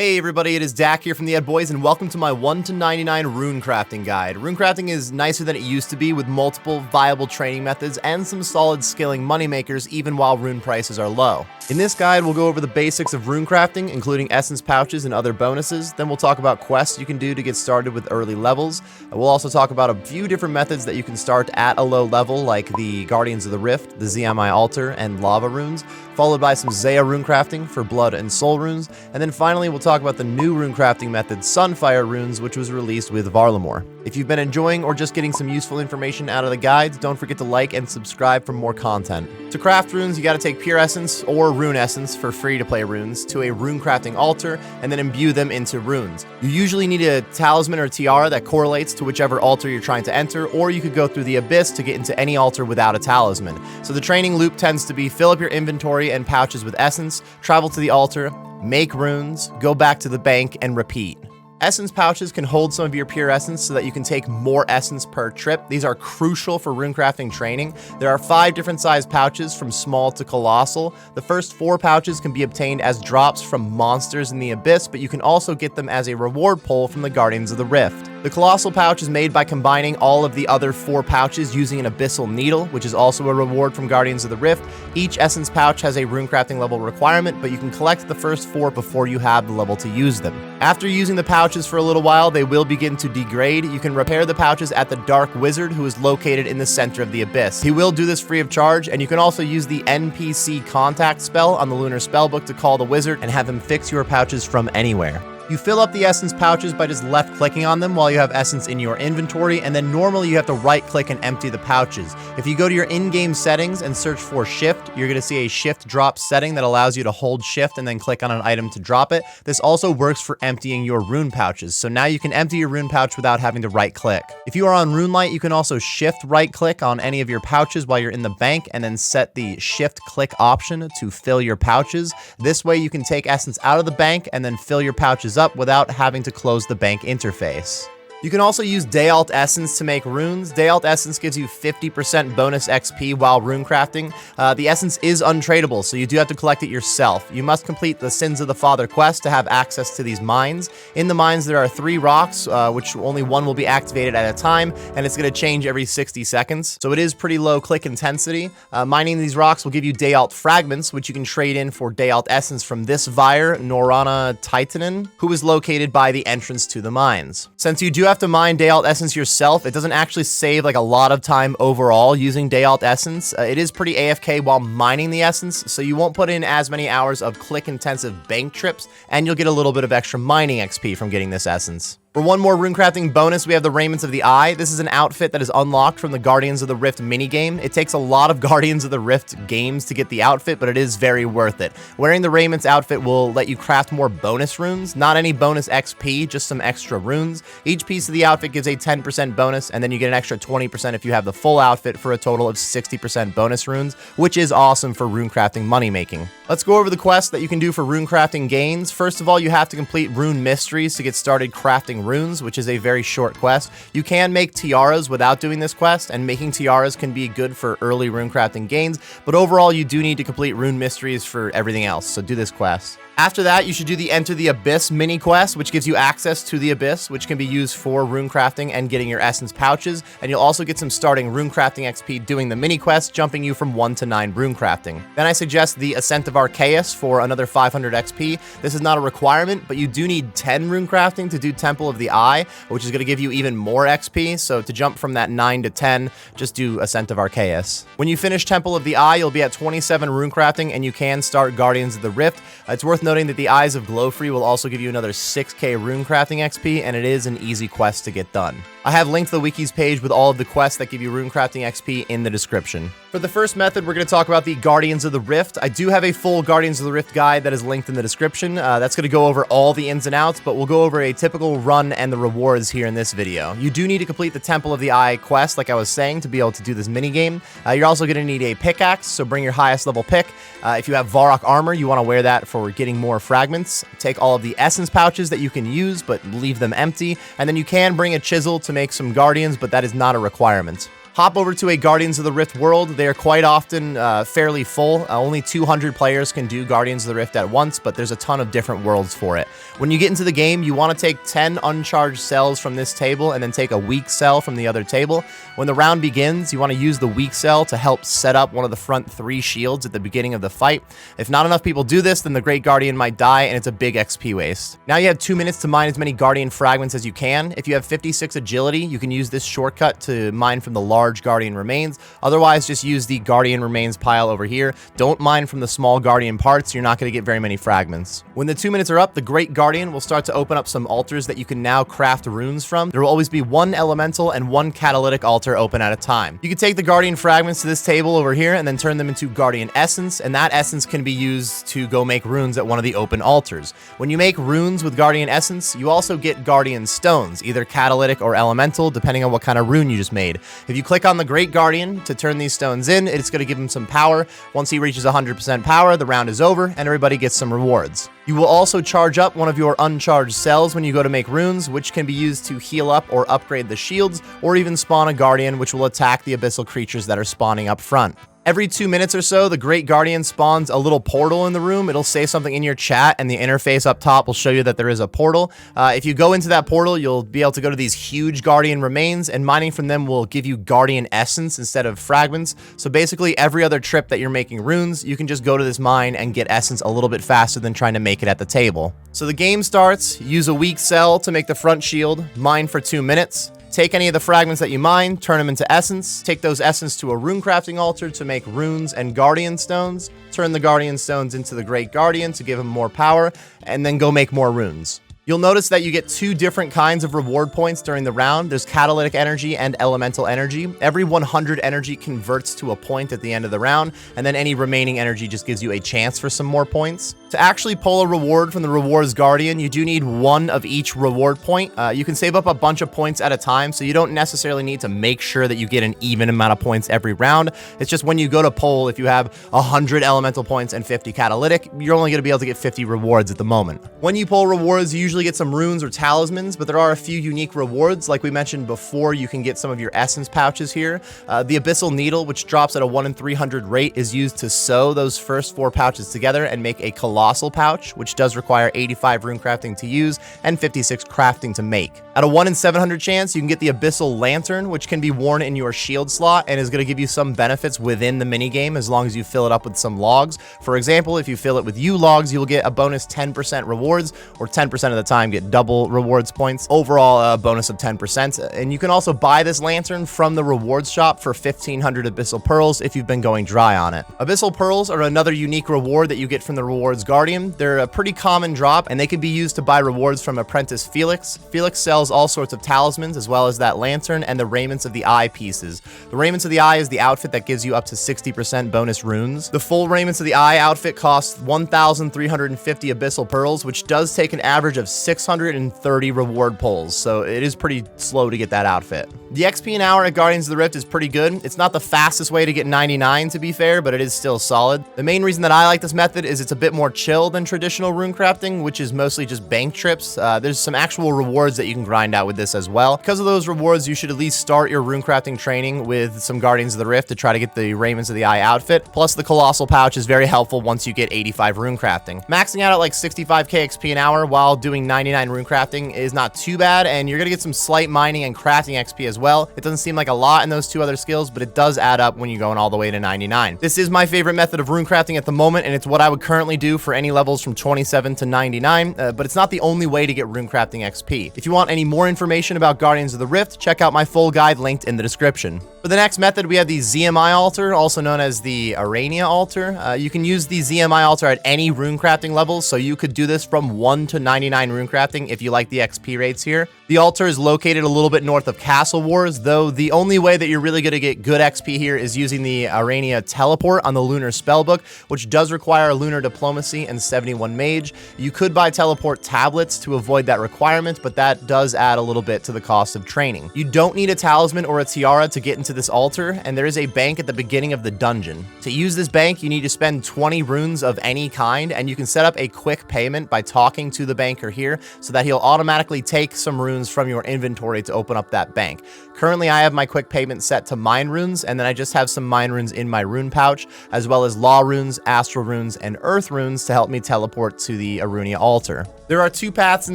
Hey everybody, it is Dak here from the Ed Boys, and welcome to my 1 to 99 runecrafting guide. Runecrafting is nicer than it used to be, with multiple viable training methods and some solid skilling moneymakers even while rune prices are low. In this guide, we'll go over the basics of runecrafting, including essence pouches and other bonuses. Then we'll talk about quests you can do to get started with early levels. We'll also talk about a few different methods that you can start at a low level, like the Guardians of the Rift, the Zeah Altar, and Lava Runes, followed by some Zeah runecrafting for Blood and Soul runes, and then finally we'll talk about the new runecrafting method, Sunfire Runes, which was released with Varlamore. If you've been enjoying or just getting some useful information out of the guides, don't forget to like and subscribe for more content. To craft runes, you gotta take pure essence or rune essence for free to play runes to a runecrafting altar and then imbue them into runes. You usually need a talisman or tiara that correlates to whichever altar you're trying to enter, or you could go through the abyss to get into any altar without a talisman. So the training loop tends to be fill up your inventory and pouches with essence, travel to the altar, make runes, go back to the bank, and repeat. Essence pouches can hold some of your pure essence so that you can take more essence per trip. These are crucial for runecrafting training. There are 5 different size pouches from small to colossal. The first 4 pouches can be obtained as drops from monsters in the abyss, but you can also get them as a reward pull from the Guardians of the Rift. The colossal pouch is made by combining all of the other 4 pouches using an abyssal needle, which is also a reward from Guardians of the Rift. Each essence pouch has a runecrafting level requirement, but you can collect the first 4 before you have the level to use them. After using the pouches for a little while, they will begin to degrade. You can repair the pouches at the Dark Wizard, who is located in the center of the abyss. He will do this free of charge, and you can also use the NPC contact spell on the Lunar Spellbook to call the wizard and have him fix your pouches from anywhere. You fill up the essence pouches by just left-clicking on them while you have essence in your inventory, and then normally you have to right-click and empty the pouches. If you go to your in-game settings and search for shift, you're going to see a shift drop setting that allows you to hold shift and then click on an item to drop it. This also works for emptying your rune pouches, so now you can empty your rune pouch without having to right-click. If you are on RuneLite, you can also shift right-click on any of your pouches while you're in the bank and then set the shift-click option to fill your pouches. This way you can take essence out of the bank and then fill your pouches up without having to close the bank interface. You can also use Day Alt Essence to make runes. Day Alt Essence gives you 50% bonus XP while runecrafting. The essence is untradeable, so you do have to collect it yourself. You must complete the Sins of the Father quest to have access to these mines. In the mines, there are 3 rocks, which only one will be activated at a time, and it's going to change every 60 seconds. So it is pretty low click intensity. Mining these rocks will give you Day Alt Fragments, which you can trade in for Day Alt Essence from this Vyre, Norana Titanen, who is located by the entrance to the mines. Since you do have to mine Day Alt Essence yourself, it doesn't actually save like a lot of time overall using Day Alt Essence. It is pretty AFK while mining the essence, so you won't put in as many hours of click-intensive bank trips, and you'll get a little bit of extra mining XP from getting this essence. For one more runecrafting bonus, we have the Raiments of the Eye. This is an outfit that is unlocked from the Guardians of the Rift minigame. It takes a lot of Guardians of the Rift games to get the outfit, but it is very worth it. Wearing the Raiments outfit will let you craft more bonus runes. Not any bonus XP, just some extra runes. Each piece of the outfit gives a 10% bonus, and then you get an extra 20% if you have the full outfit for a total of 60% bonus runes, which is awesome for runecrafting money making. Let's go over the quests that you can do for runecrafting gains. First of all, you have to complete Rune Mysteries to get started crafting runes, which is a very short quest. You can make tiaras without doing this quest, and making tiaras can be good for early runecrafting gains, but overall you do need to complete Rune Mysteries for everything else, so do this quest. After that, you should do the Enter the Abyss mini quest, which gives you access to the Abyss, which can be used for runecrafting and getting your essence pouches, and you'll also get some starting runecrafting XP doing the mini quest, jumping you from 1 to 9 runecrafting. Then I suggest the Ascent of Arceus for another 500 XP. This is not a requirement, but you do need 10 runecrafting to do Temple of the Eye, which is going to give you even more XP, so to jump from that 9 to 10, just do Ascent of Arceus. When you finish Temple of the Eye, you'll be at 27 runecrafting, and you can start Guardians of the Rift. It's worth noting that the Eyes of Glowfree will also give you another 6k runecrafting XP, and it is an easy quest to get done. I have linked the wikis page with all of the quests that give you runecrafting XP in the description. For the first method, we're going to talk about the Guardians of the Rift. I do have a full Guardians of the Rift guide that is linked in the description. That's going to go over all the ins and outs, but we'll go over a typical run and the rewards here in this video. You do need to complete the Temple of the Eye quest, like I was saying, to be able to do this minigame. You're also going to need a pickaxe, so bring your highest level pick. If you have Varrock armor, you want to wear that for getting more fragments. Take all of the essence pouches that you can use, but leave them empty. And then you can bring a chisel to make some guardians, but that is not a requirement. Hop over to a Guardians of the Rift world. They are quite often fairly full. Only 200 players can do Guardians of the Rift at once, but there's a ton of different worlds for it. When you get into the game, you want to take 10 uncharged cells from this table and then take a weak cell from the other table. When the round begins, you want to use the weak cell to help set up one of the front 3 shields at the beginning of the fight. If not enough people do this, then the Great Guardian might die, and it's a big XP waste. Now you have 2 minutes to mine as many Guardian fragments as you can. If you have 56 agility, you can use this shortcut to mine from the large Guardian remains. Otherwise, just use the Guardian remains pile over here. Don't mine from the small Guardian parts. You're not going to get very many fragments. When the 2 minutes are up, the Great Guardian will start to open up some altars that you can now craft runes from. There will always be 1 elemental and 1 catalytic altar open at a time. You can take the Guardian fragments to this table over here and then turn them into Guardian essence, and that essence can be used to go make runes at one of the open altars. When you make runes with Guardian essence, you also get Guardian stones, either catalytic or elemental, depending on what kind of rune you just made. If you click on the Great Guardian to turn these stones in, it's going to give him some power. Once he reaches 100% power, the round is over and everybody gets some rewards. You will also charge up one of your uncharged cells when you go to make runes, which can be used to heal up or upgrade the shields, or even spawn a Guardian, which will attack the abyssal creatures that are spawning up front. Every 2 minutes or so, the Great Guardian spawns a little portal in the room. It'll say something in your chat, and the interface up top will show you that there is a portal. If you go into that portal, you'll be able to go to these huge Guardian remains, and mining from them will give you Guardian essence instead of fragments. So basically, every other trip that you're making runes, you can just go to this mine and get essence a little bit faster than trying to make it at the table. So the game starts, use a weak cell to make the front shield, mine for 2 minutes. Take any of the fragments that you mine, turn them into essence, take those essence to a runecrafting altar to make runes and Guardian stones, turn the Guardian stones into the Great Guardian to give him more power, and then go make more runes. You'll notice that you get 2 different kinds of reward points during the round. There's catalytic energy and elemental energy. Every 100 energy converts to a point at the end of the round, and then any remaining energy just gives you a chance for some more points. To actually pull a reward from the rewards Guardian, you do need 1 of each reward point. You can save up a bunch of points at a time, so you don't necessarily need to make sure that you get an even amount of points every round. It's just when you go to pull, if you have 100 elemental points and 50 catalytic, you're only going to be able to get 50 rewards at the moment. When you pull rewards, you usually get some runes or talismans, but there are a few unique rewards. Like we mentioned before, you can get some of your essence pouches here. The Abyssal Needle, which drops at a 1 in 300 rate, is used to sew those first 4 pouches together and make a colossal pouch, which does require 85 runecrafting to use and 56 crafting to make. At a 1 in 700 chance, you can get the Abyssal Lantern, which can be worn in your shield slot and is going to give you some benefits within the minigame as long as you fill it up with some logs. For example, if you fill it with U logs, you will get a bonus 10% rewards, or 10% of the time get double rewards points. Overall, a bonus of 10%. And you can also buy this lantern from the rewards shop for 1,500 Abyssal Pearls if you've been going dry on it. Abyssal Pearls are another unique reward that you get from the rewards Guardian. They're a pretty common drop, and they can be used to buy rewards from Apprentice Felix. Felix sells all sorts of talismans, as well as that lantern and the Raiments of the Eye pieces. The Raiments of the Eye is the outfit that gives you up to 60% bonus runes. The full Raiments of the Eye outfit costs 1,350 Abyssal Pearls, which does take an average of 630 reward pulls, so it is pretty slow to get that outfit. The XP an hour at Guardians of the Rift is pretty good. It's not the fastest way to get 99, to be fair, but it is still solid. The main reason that I like this method is it's a bit more chill than traditional runecrafting, which is mostly just bank trips. There's some actual rewards that you can grind out with this as well. Because of those rewards, you should at least start your runecrafting training with some Guardians of the Rift to try to get the Raiments of the Eye outfit. Plus, the Colossal Pouch is very helpful once you get 85 runecrafting. Maxing out at like 65k XP an hour while doing 99 runecrafting is not too bad, and you're gonna get some slight mining and crafting XP as well. It doesn't seem like a lot in those 2 other skills, but it does add up when you're going all the way to 99. This is my favorite method of runecrafting at the moment, and it's what I would currently do for any levels from 27 to 99, but it's not the only way to get runecrafting XP. If you want any more information about Guardians of the Rift, check out my full guide linked in the description. For the next method, we have the ZMI altar, also known as the Arania altar. You can use the ZMI altar at any runecrafting levels, so you could do this from 1 to 99 runecrafting if you like the XP rates here. The altar is located a little bit north of Castle Wars, though the only way that you're really going to get good XP here is using the Arania teleport on the Lunar Spellbook, which does require Lunar Diplomacy and 71 Mage. You could buy teleport tablets to avoid that requirement, but that does add a little bit to the cost of training. You don't need a talisman or a tiara to get into this altar, and there is a bank at the beginning of the dungeon. To use this bank, you need to spend 20 runes of any kind, and you can set up a quick payment by talking to the banker here so that he'll automatically take some runes from your inventory to open up that bank. Currently, I have my quick payment set to mine runes, and then I just have some mine runes in my rune pouch, as well as law runes, astral runes, and earth runes to help me teleport to the Arunia altar. There are 2 paths in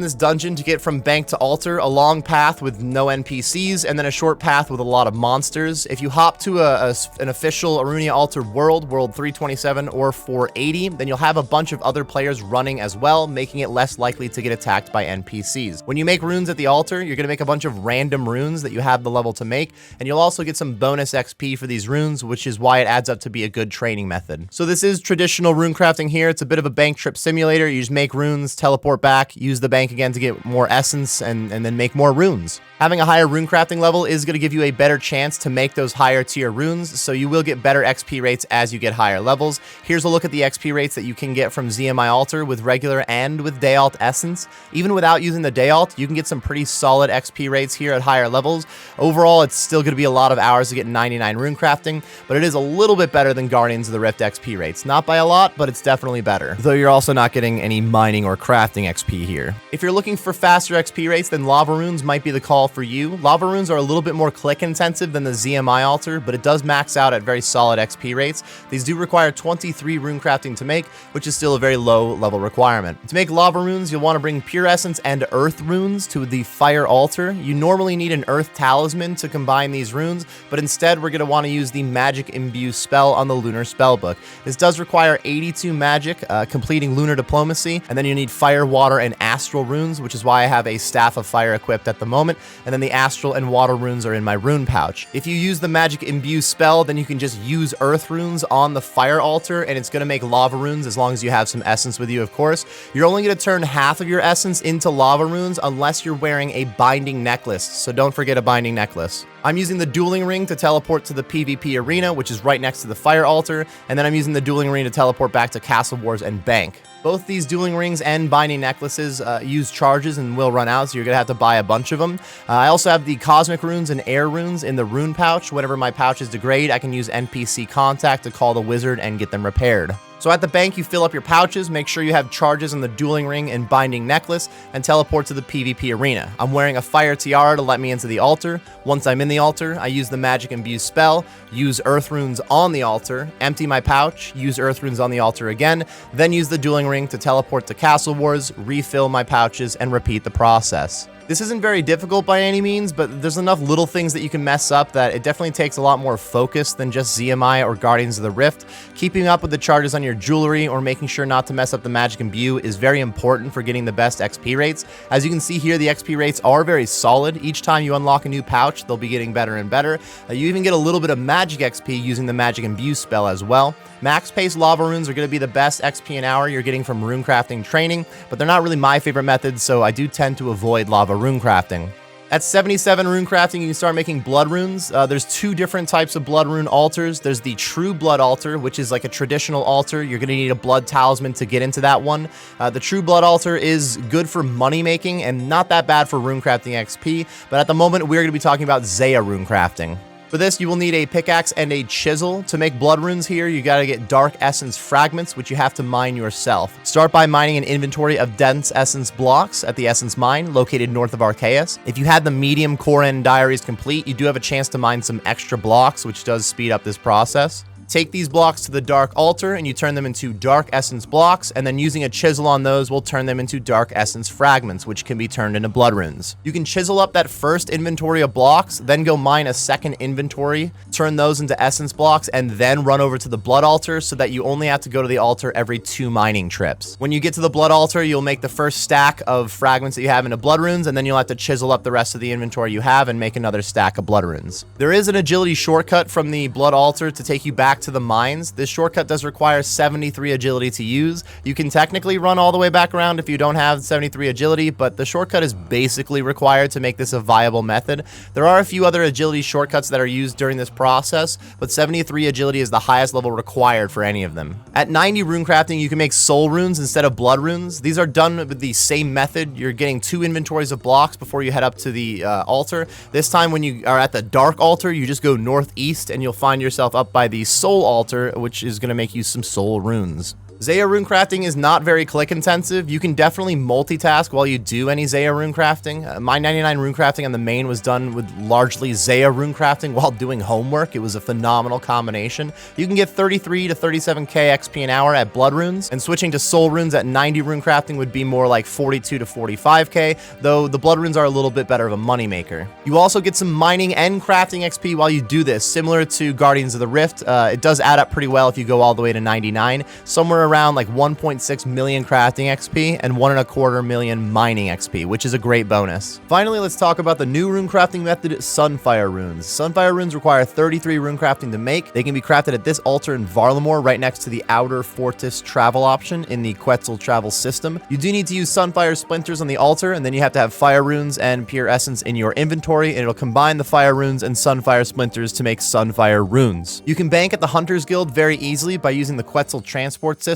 this dungeon to get from bank to altar, a long path with no NPCs, and then a short path with a lot of monsters. If you hop to an official Arunia altar world 327 or 480, then you'll have a bunch of other players running as well, making it less likely to get attacked by NPCs. When you make runes at the altar, you're going to make a bunch of random runes that you have the level to make, and you'll also get some bonus XP for these runes, which is why it adds up to be a good training method. So this is traditional rune crafting here. It's a bit of a bank trip simulator. You just make runes, teleport back, use the bank again to get more essence, and then make more runes. Having a higher rune crafting level is going to give you a better chance to make those higher tier runes, so you will get better XP rates as you get higher levels. Here's a look at the XP rates that you can get from Zeah altar with regular and with day alt essence. Even without using the day alt, you can get some pretty solid XP rates here at higher levels. Overall, it's still going to be a lot of hours to get 99 rune crafting, but it is a little bit better than Guardians of the Rift XP rates. Not by a lot, but it's definitely better, though you're also not getting any mining or crafting XP here. If you're looking for faster XP rates, then lava runes might be the call for you. Lava runes are a little bit more click intensive than the ZMI altar, but it does max out at very solid XP rates. These do require 23 rune crafting to make, which is still a very low level requirement. To make lava runes, you'll want to bring pure essence and earth runes to the fire altar. You normally need an earth talisman to combine these runes, but instead we're going to want to use the magic imbue spell on the lunar spellbook. This does require 82 magic, completing lunar diplomacy, and then you need fire, water, and astral runes, which is why I have a staff of fire equipped at the moment, and then the astral and water runes are in my rune pouch. If you use the magic imbue spell, then you can just use earth runes on the fire altar, and it's going to make lava runes as long as you have some essence with you, of course. You're only going to turn half of your essence into lava runes unless you're wearing a binding necklace, so don't forget a binding necklace. I'm using the dueling ring to teleport to the PvP arena, which is right next to the fire altar, and then I'm using the dueling ring to teleport back to Castle Wars and Bank. Both these dueling rings and binding necklaces use charges and will run out, so you're going to have to buy a bunch of them. I also have the cosmic runes and air runes in the rune pouch. Whenever my pouches degrade, I can use NPC contact to call the wizard and get them repaired. So at the bank, you fill up your pouches, make sure you have charges in the dueling ring and binding necklace, and teleport to the PvP arena. I'm wearing a fire tiara to let me into the altar. Once I'm in the altar, I use the magic imbue spell, use earth runes on the altar, empty my pouch, use earth runes on the altar again, then use the dueling ring to teleport to Castle Wars, refill my pouches, and repeat the process. This isn't very difficult by any means, but there's enough little things that you can mess up that it definitely takes a lot more focus than just ZMI or Guardians of the Rift. Keeping up with the charges on your jewelry or making sure not to mess up the magic imbue is very important for getting the best XP rates. As you can see here, the XP rates are very solid. Each time you unlock a new pouch, they'll be getting better and better. You even get a little bit of magic XP using the magic imbue spell as well. Max pace lava runes are going to be the best XP an hour you're getting from rune crafting training, but they're not really my favorite methods, so I do tend to avoid lava rune crafting. At 77 rune crafting, you can start making blood runes. There's 2 different types of blood rune altars. There's the true blood altar, which is like a traditional altar. You're going to need a blood talisman to get into that one. The true blood altar is good for money making and not that bad for rune crafting XP, but at the moment we're going to be talking about Zeah rune crafting. For this, you will need a pickaxe and a chisel. To make blood runes here, you gotta get dark essence fragments, which you have to mine yourself. Start by mining an inventory of dense essence blocks at the essence mine, located north of Arceus. If you had the medium core end diaries complete, you do have a chance to mine some extra blocks, which does speed up this process. Take these blocks to the dark altar and you turn them into dark essence blocks, and then using a chisel on those will turn them into dark essence fragments, which can be turned into blood runes. You can chisel up that first inventory of blocks, then go mine a second inventory, turn those into essence blocks, and then run over to the blood altar so that you only have to go to the altar every 2 mining trips. When you get to the blood altar, you'll make the first stack of fragments that you have into blood runes, and then you'll have to chisel up the rest of the inventory you have and make another stack of blood runes. There is an agility shortcut from the blood altar to take you back to the mines. This shortcut does require 73 agility to use. You can technically run all the way back around if you don't have 73 agility, but the shortcut is basically required to make this a viable method. There are a few other agility shortcuts that are used during this process, but 73 agility is the highest level required for any of them. At 90 runecrafting, you can make soul runes instead of blood runes. These are done with the same method. You're getting 2 inventories of blocks before you head up to the altar. This time when you are at the dark altar, you just go northeast and you'll find yourself up by the soul altar, which is going to make you some soul runes. Zeah runecrafting is not very click intensive. You can definitely multitask while you do any Zeah runecrafting. My 99 runecrafting on the main was done with largely Zeah runecrafting while doing homework. It was a phenomenal combination. You can get 33 to 37k XP an hour at blood runes, and switching to soul runes at 90 runecrafting would be more like 42 to 45k, though the blood runes are a little bit better of a moneymaker. You also get some mining and crafting XP while you do this, similar to Guardians of the Rift. It does add up pretty well if you go all the way to 99, somewhere around like 1.6 million crafting XP and 1.25 million mining XP, which is a great bonus. Finally, let's talk about the new runecrafting method, Sunfire Runes. Sunfire Runes require 33 runecrafting to make. They can be crafted at this altar in Varlamore, right next to the outer Fortis travel option in the Quetzal travel system. You do need to use Sunfire Splinters on the altar, and then you have to have Fire Runes and Pure Essence in your inventory, and it'll combine the Fire Runes and Sunfire Splinters to make Sunfire Runes. You can bank at the Hunters Guild very easily by using the Quetzal transport system.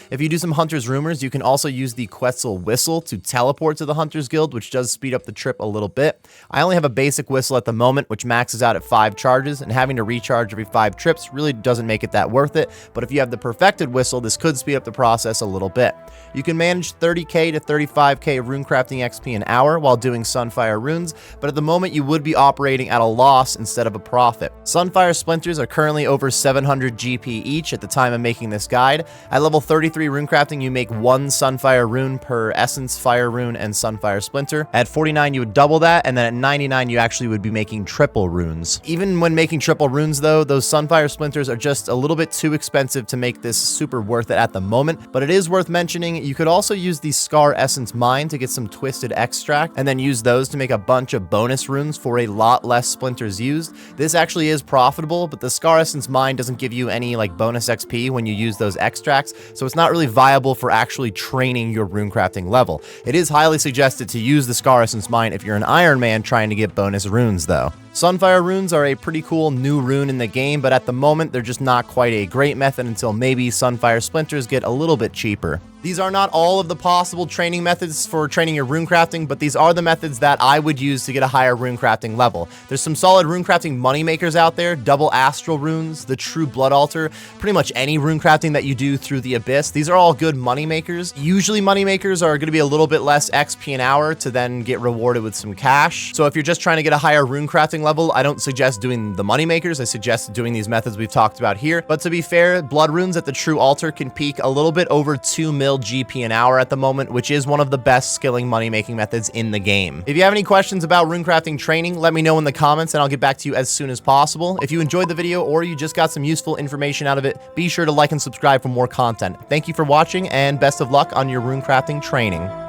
If you do some Hunter's Rumors, you can also use the Quetzal Whistle to teleport to the Hunter's Guild, which does speed up the trip a little bit. I only have a basic whistle at the moment, which maxes out at 5 charges, and having to recharge every 5 trips really doesn't make it that worth it, but if you have the perfected whistle, this could speed up the process a little bit. You can manage 30k to 35k of runecrafting XP an hour while doing Sunfire Runes, but at the moment you would be operating at a loss instead of a profit. Sunfire Splinters are currently over 700 GP each at the time of making this guide. At level 33 runecrafting, you make 1 Sunfire Rune per Essence, Fire Rune, and Sunfire Splinter. At 49, you would double that, and then at 99, you actually would be making triple runes. Even when making triple runes, though, those Sunfire Splinters are just a little bit too expensive to make this super worth it at the moment, but it is worth mentioning you could also use the Scar Essence Mine to get some Twisted Extract, and then use those to make a bunch of bonus runes for a lot less splinters used. This actually is profitable, but the Scar Essence Mine doesn't give you any like bonus XP when you use those extracts, so it's not really viable for actually training your runecrafting level. It is highly suggested to use the Scar Essence Mine if you're an Iron Man trying to get bonus runes, though. Sunfire Runes are a pretty cool new rune in the game, but at the moment they're just not quite a great method until maybe Sunfire Splinters get a little bit cheaper. These are not all of the possible training methods for training your runecrafting, but these are the methods that I would use to get a higher runecrafting level. There's some solid runecrafting moneymakers out there, double astral runes, the true blood altar, pretty much any runecrafting that you do through the abyss. These are all good moneymakers. Usually moneymakers are going to be a little bit less XP an hour to then get rewarded with some cash. So if you're just trying to get a higher runecrafting level, I don't suggest doing the moneymakers. I suggest doing these methods we've talked about here. But to be fair, blood runes at the true altar can peak a little bit over 2 mil GP an hour at the moment, which is one of the best skilling money-making methods in the game. If you have any questions about runecrafting training, let me know in the comments and I'll get back to you as soon as possible. If you enjoyed the video or you just got some useful information out of it, be sure to like and subscribe for more content. Thank you for watching and best of luck on your runecrafting training.